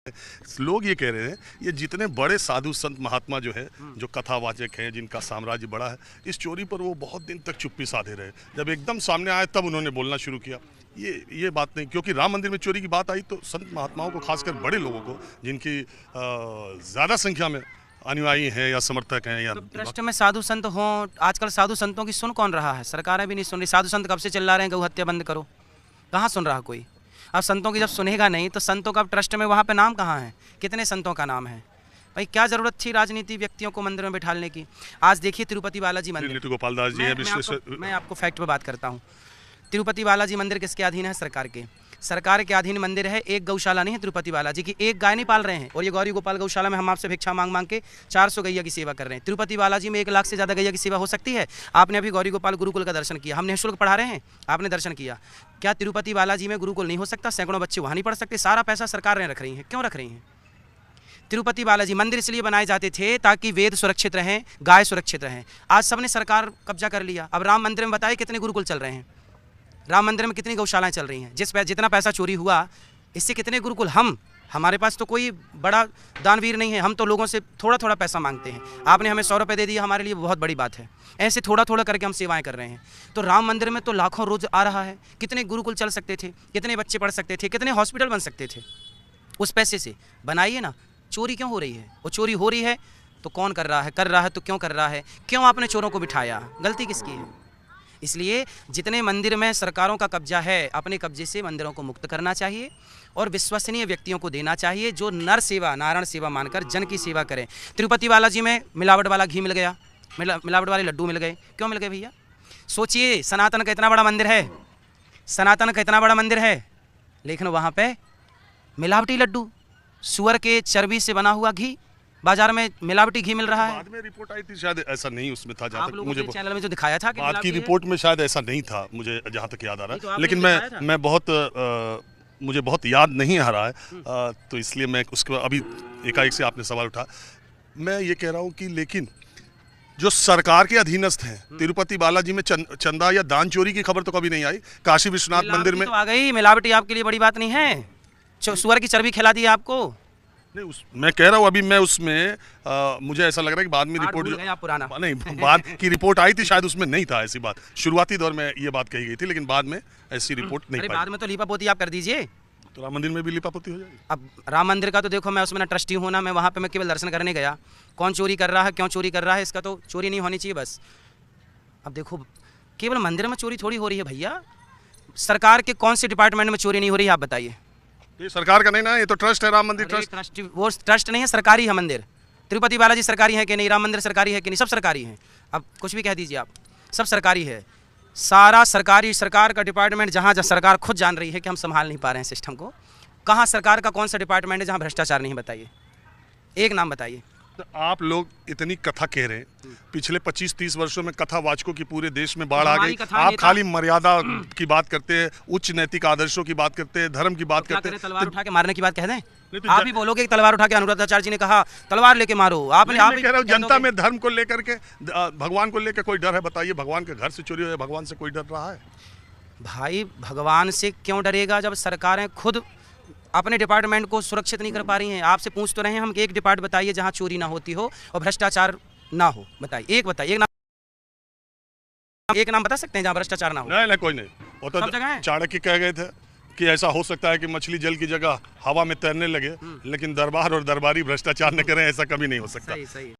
लोग ये कह रहे हैं ये जितने बड़े साधु संत महात्मा जो है जो कथावाचक हैं जिनका साम्राज्य बड़ा है, इस चोरी पर वो बहुत दिन तक चुप्पी साधे रहे। जब एकदम सामने आए तब उन्होंने बोलना शुरू किया। ये बात नहीं, क्योंकि राम मंदिर में चोरी की बात आई तो संत महात्माओं को, खासकर बड़े लोगों को जिनकी ज़्यादा संख्या में अनुयायी हैं या समर्थक हैं या तो ट्रस्ट में साधु संत हों, आजकल साधु संतों की सुन कौन रहा है? सरकारें भी नहीं सुन रही। साधु संत कब से चिल्ला रहे हैं गौ हत्या बंद करो, कहाँ सुन रहा कोई? अब संतों की जब सुनेगा नहीं तो संतों का ट्रस्ट में वहाँ पे नाम कहाँ है? कितने संतों का नाम है? भाई क्या जरूरत थी राजनीति व्यक्तियों को मंदिर में बिठाने की? आज देखिए तिरुपति बालाजी मंदिर, गोपाल दास जी हैं, मैं आपको फैक्ट पे बात करता हूँ। तिरुपति बालाजी मंदिर किसके अधीन है? सरकार के। सरकार के अधीन मंदिर है। एक गौशाला नहीं है तिरुपति बालाजी की, एक गाय नहीं पाल रहे हैं। और ये गौरी गोपाल गौशाला में हम आपसे भिक्षा मांग मांग के 400 गैया की सेवा कर रहे हैं। तिरुपति बालाजी में 1 लाख से ज़्यादा गैया की सेवा हो सकती है। आपने अभी गौरी गोपाल गुरुकुल का दर्शन किया, हम निःशुल्क पढ़ा रहे हैं, आपने दर्शन किया। क्या तिरुपति बालाजी में गुरुकुल नहीं हो सकता? सैकड़ों बच्चे वहाँ नहीं पढ़ सकते? सारा पैसा सरकार ने रख रही है। क्यों रख रही है? तिरुपति बालाजी मंदिर इसलिए बनाए जाते थे ताकि वेद सुरक्षित रहें, गाय सुरक्षित रहें। आज सबने सरकार कब्जा कर लिया। अब राम मंदिर में बताइए कितने गुरुकुल चल रहे हैं? राम मंदिर में कितनी गौशालाएं चल रही हैं? जितना पैसा चोरी हुआ इससे कितने गुरुकुल? हमारे पास तो कोई बड़ा दानवीर नहीं है, हम तो लोगों से थोड़ा थोड़ा पैसा मांगते हैं। आपने हमें 100 रुपये दे दिया, हमारे लिए बहुत बड़ी बात है। ऐसे थोड़ा थोड़ा करके हम सेवाएं कर रहे हैं। तो राम मंदिर में तो लाखों रोज आ रहा है। कितने गुरुकुल चल सकते थे, कितने बच्चे पढ़ सकते थे, कितने हॉस्पिटल बन सकते थे उस पैसे से। बनाइए ना। चोरी क्यों हो रही है? वो चोरी हो रही है तो कौन कर रहा है? कर रहा है तो क्यों कर रहा है? क्यों आपने चोरों को बिठाया? गलती किसकी है? इसलिए जितने मंदिर में सरकारों का कब्जा है, अपने कब्जे से मंदिरों को मुक्त करना चाहिए और विश्वसनीय व्यक्तियों को देना चाहिए जो नर सेवा, नारायण सेवा मानकर जन की सेवा करें। तिरुपति बालाजी में मिलावट वाला घी मिल गया, मिलावट वाले लड्डू मिल गए। क्यों मिल गए भैया? सोचिए, सनातन का इतना बड़ा मंदिर है, सनातन का इतना बड़ा मंदिर है, लेकिन वहाँ पे मिलावटी लड्डू, सुअर के चर्बी से बना हुआ घी, बाजार में मिलावटी घी मिल रहा है। बाद में रिपोर्ट आई थी, शायद ऐसा नहीं उसमें था, जहाँ तक मुझे चैनल में जो दिखाया था कि बाद की रिपोर्ट में शायद ऐसा नहीं था, मुझे जहाँ तक याद आ रहा है। लेकिन मैं बहुत मुझे बहुत याद नहीं आ रहा है, तो इसलिए मैं उसके अभी एकाएक से आपने सवाल उठा। मैं ये कह रहा हूँ कि लेकिन जो सरकार के अधीनस्थ हैं, तिरुपति बालाजी में चंदा या दान चोरी की खबर तो कभी नहीं आई। काशी विश्वनाथ मंदिर में तो आ गई मिलावटी, आपके लिए बड़ी बात नहीं है। सुअर की चर्बी खिला दी आपको। नहीं, मैं कह रहा हूँ अभी मैं उसमें मुझे ऐसा लग रहा है कि बाद में रिपोर्ट पुराना नहीं, बाद की रिपोर्ट आई थी, शायद उसमें नहीं था ऐसी बात। शुरुआती दौर में ये बात कही गई थी, लेकिन बाद में ऐसी रिपोर्ट नहीं पाई। बाद में तो लीपापोती आप कर दीजिए, तो राम मंदिर में भी लीपापोती हो जाएगी। अब राम मंदिर का तो देखो, मैं उसमें ना ट्रस्टी हूँ ना, मैं वहाँ पे मैं केवल दर्शन करने गया। कौन चोरी कर रहा है, क्यों चोरी कर रहा है, इसका तो चोरी नहीं होनी चाहिए बस। अब देखो, केवल मंदिर में चोरी थोड़ी हो रही है भैया। सरकार के कौन से डिपार्टमेंट में चोरी नहीं हो रही है, आप बताइए? ये सरकार का नहीं ना, ये तो ट्रस्ट है, राम मंदिर ट्रस्ट। वो ट्रस्ट नहीं है, सरकारी है मंदिर। तिरुपति बालाजी सरकारी है कि नहीं? राम मंदिर सरकारी है कि नहीं? सब सरकारी है। अब कुछ भी कह दीजिए आप, सब सरकारी है। सारा सरकारी, सरकार का डिपार्टमेंट जहाँ सरकार खुद जान रही है कि हम संभाल नहीं पा रहे हैं सिस्टम को। कहाँ सरकार का कौन सा डिपार्टमेंट है जहाँ भ्रष्टाचार नहीं? बताइए, एक नाम बताइए। तो आप लोग इतनी कथा कह रहे हैं, पिछले 25-30 वर्षों में कथावाचकों की पूरे देश में बाढ़ आ गई। आप खाली मर्यादा की बात करते हैं, उच्च नैतिक आदर्शों की बात करते हैं, धर्म की बात करते हैं। तलवार उठा के मारने की बात कह दें? आप ही बोलोगे कि तलवार उठा के अनुराधाचार्य जी ने कहा तलवार लेके मारो। आपने आप कह रहा हूँ, जनता में धर्म को लेकर के, भगवान को लेकर कोई डर है? बताइए, भगवान के घर से चोरी हो, भगवान से कोई डर रहा है? भाई भगवान से क्यों डरेगा जब सरकारें खुद अपने डिपार्टमेंट को सुरक्षित नहीं कर पा रही हैं? आपसे पूछ तो रहे हैं हम, एक डिपार्टमेंट बताइए जहां चोरी ना होती हो और भ्रष्टाचार ना हो। बताइए, एक बताइए, एक नाम बता सकते हैं जहां भ्रष्टाचार ना हो? नहीं, कोई नहीं। वो तो चाणक्य कह गए थे कि ऐसा हो सकता है कि मछली जल की जगह हवा में तैरने लगे, लेकिन दरबार और दरबारी भ्रष्टाचार न करें, ऐसा कभी नहीं हो सकता। सही, सही।